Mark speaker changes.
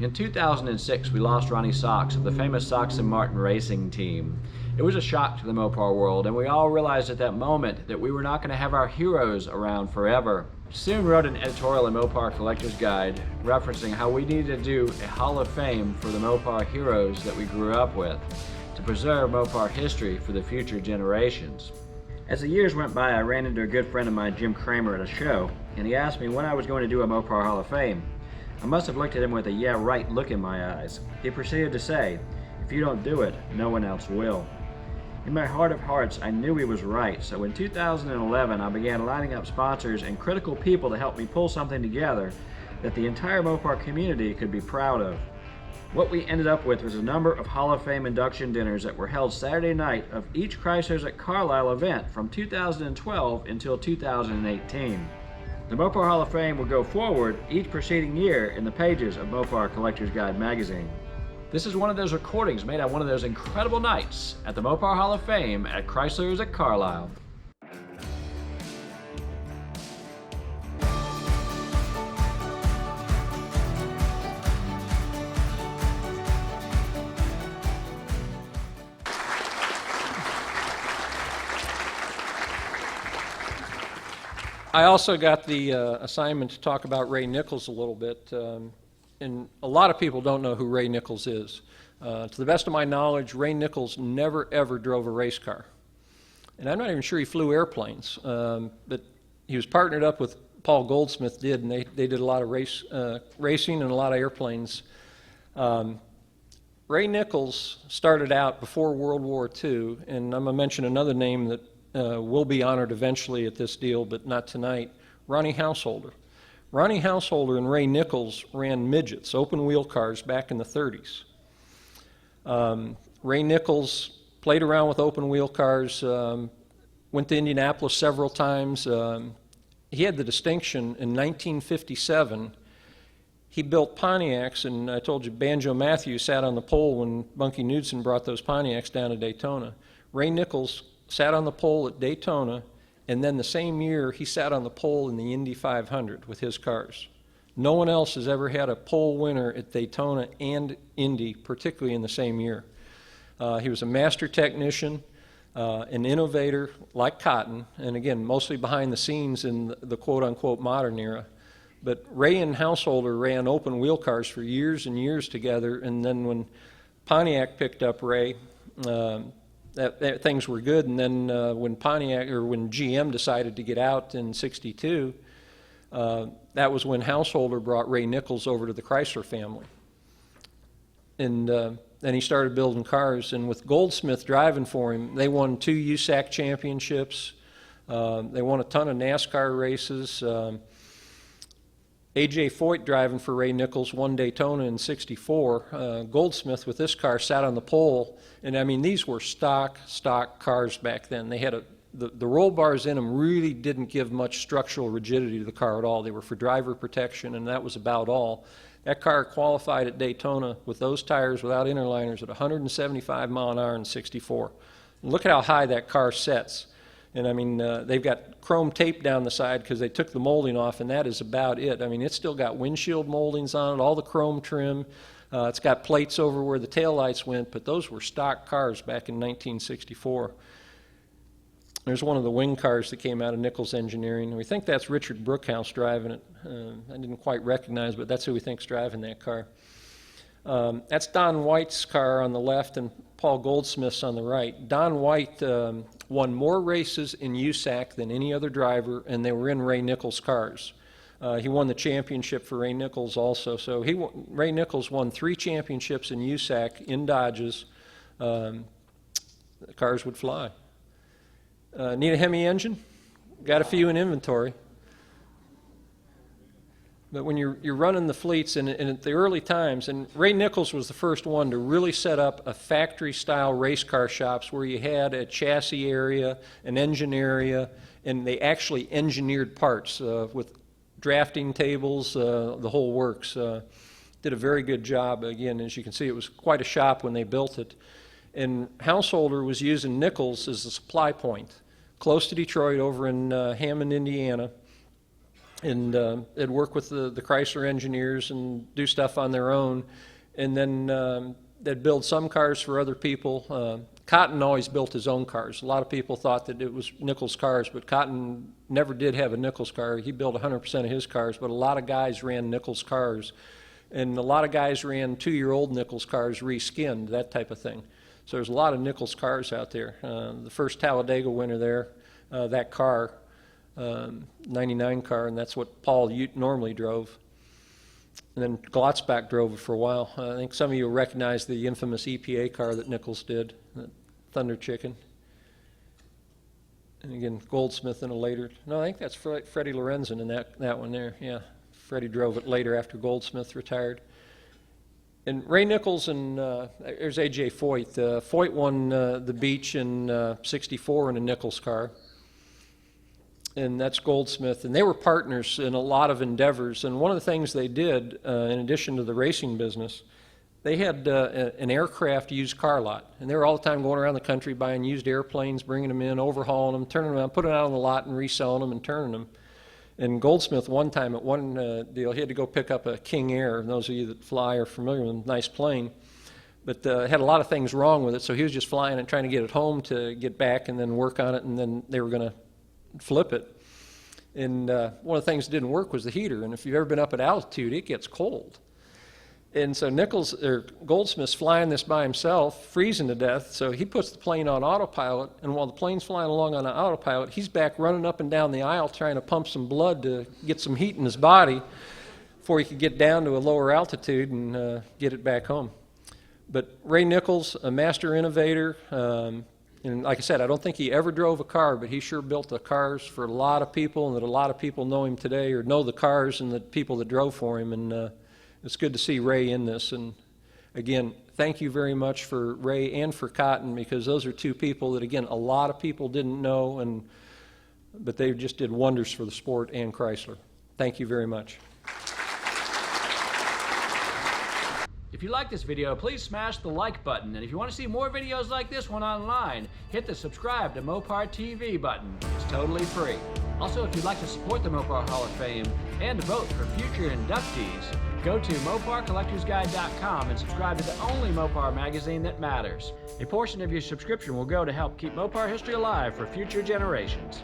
Speaker 1: In 2006, we lost Ronnie Sox of the famous Sox and Martin racing team. It was a shock to the Mopar world, and we all realized at that moment that we were not going to have our heroes around forever. Soon wrote an editorial in Mopar Collector's Guide referencing how we needed to do a Hall of Fame for the Mopar heroes that we grew up with, to preserve Mopar history for the future generations. As the years went by, I ran into a good friend of mine, Jim Kramer, at a show, and he asked me when I was going to do a Mopar Hall of Fame. I must have looked at him with a yeah right look in my eyes. He proceeded to say, "If you don't do it, no one else will." In my heart of hearts, I knew he was right, so in 2011 I began lining up sponsors and critical people to help me pull something together that the entire Mopar community could be proud of. What we ended up with was a number of Hall of Fame induction dinners that were held Saturday night of each Chrysler's at Carlisle event from 2012 until 2018. The Mopar Hall of Fame will go forward each preceding year in the pages of Mopar Collector's Guide magazine. This is one of those recordings made on one of those incredible nights at the Mopar Hall of Fame at Chrysler's at Carlisle.
Speaker 2: I also got the assignment to talk about Ray Nichols a little bit, and a lot of people don't know who Ray Nichols is. To the best of my knowledge, Ray Nichols never ever drove a race car. And I'm not even sure he flew airplanes, but he was partnered up with Paul Goldsmith and they did a lot of racing and a lot of airplanes. Ray Nichols started out before World War II, and I'm going to mention another name that will be honored eventually at this deal, but not tonight, Ronnie Householder. Ronnie Householder and Ray Nichols ran midgets, open wheel cars, back in the 30s. Ray Nichols played around with open wheel cars, went to Indianapolis several times. He had the distinction in 1957. He built Pontiacs, and I told you Banjo Matthews sat on the pole when Bunky Knudsen brought those Pontiacs down to Daytona. Ray Nichols sat on the pole at Daytona, and then the same year he sat on the pole in the Indy 500 with his cars. No one else has ever had a pole winner at Daytona and Indy, particularly in the same year. He was a master technician, an innovator like Cotton, and again, mostly behind the scenes in the quote-unquote modern era. But Ray and Householder ran open wheel cars for years and years together, and then when Pontiac picked up Ray, that things were good, and then when GM decided to get out in '62, that was when Householder brought Ray Nichols over to the Chrysler family. And then he started building cars, and with Goldsmith driving for him, they won 2 USAC championships. They won a ton of NASCAR races. A.J. Foyt driving for Ray Nichols won Daytona in '64. Goldsmith with this car sat on the pole, and I mean, these were stock cars back then. They had the roll bars in them really didn't give much structural rigidity to the car at all. They were for driver protection, and that was about all. That car qualified at Daytona with those tires without interliners at 175 mile an hour in '64. Look at how high that car sets. And I mean, they've got chrome tape down the side because they took the molding off, and that is about it. I mean, it's still got windshield moldings on it, all the chrome trim. It's got plates over where the taillights went, but those were stock cars back in 1964. There's one of the wing cars that came out of Nichels Engineering. We think that's Richard Brookhouse driving it. I didn't quite recognize, but that's who we think's driving that car. That's Don White's car on the left and Paul Goldsmith's on the right. Don White won more races in USAC than any other driver, and they were in Ray Nichols cars. He won the championship for Ray Nichols also. So Ray Nichols won 3 championships in USAC in Dodges. The cars would fly. Need a Hemi engine? Got a few in inventory. But when you're running the fleets, and at the early times, and Ray Nichols was the first one to really set up a factory-style race car shops where you had a chassis area, an engine area, and they actually engineered parts with drafting tables, the whole works. Did a very good job. Again, as you can see, it was quite a shop when they built it. And Householder was using Nichols as a supply point, close to Detroit over in Hammond, Indiana. and they'd work with the Chrysler engineers and do stuff on their own. And then they'd build some cars for other people. Cotton always built his own cars. A lot of people thought that it was Nichels cars, but Cotton never did have a Nichels car. He built 100% of his cars, but a lot of guys ran Nichels cars. And a lot of guys ran 2-year-old Nichels cars reskinned, that type of thing. So there's a lot of Nichels cars out there. The first Talladega winner there, that car, 99 car, and that's what Paul normally drove. And then Glotzbach drove it for a while. I think some of you recognize the infamous EPA car that Nichels did, the Thunder Chicken. And again, Goldsmith in a later, no, I think that's Freddie Lorenzen in that one there, yeah. Freddie drove it later after Goldsmith retired. And Ray Nichols and there's A.J. Foyt. Foyt won the Beach in '64 in a Nichels car. And that's Goldsmith. And they were partners in a lot of endeavors. And one of the things they did, in addition to the racing business, they had an aircraft used car lot. And they were all the time going around the country buying used airplanes, bringing them in, overhauling them, turning them out, putting them out on the lot and reselling them and turning them. And Goldsmith, one time at one deal, he had to go pick up a King Air. And those of you that fly are familiar with a nice plane. But had a lot of things wrong with it, so he was just flying and trying to get it home to get back and then work on it, and then they were going to flip it. And one of the things that didn't work was the heater. And if you've ever been up at altitude, it gets cold. And so Goldsmith's flying this by himself, freezing to death, so he puts the plane on autopilot, and while the plane's flying along on autopilot, he's back running up and down the aisle trying to pump some blood to get some heat in his body before he could get down to a lower altitude and get it back home. But Ray Nichels, a master innovator, and like I said, I don't think he ever drove a car, but he sure built the cars for a lot of people, and that a lot of people know him today or know the cars and the people that drove for him. And it's good to see Ray in this. And again, thank you very much for Ray and for Cotton, because those are two people that, again, a lot of people didn't know, but they just did wonders for the sport and Chrysler. Thank you very much.
Speaker 1: If you like this video, please smash the like button. And if you want to see more videos like this one online, hit the subscribe to Mopar TV button. It's totally free. Also, if you'd like to support the Mopar Hall of Fame and to vote for future inductees, go to MoparCollectorsGuide.com and subscribe to the only Mopar magazine that matters. A portion of your subscription will go to help keep Mopar history alive for future generations.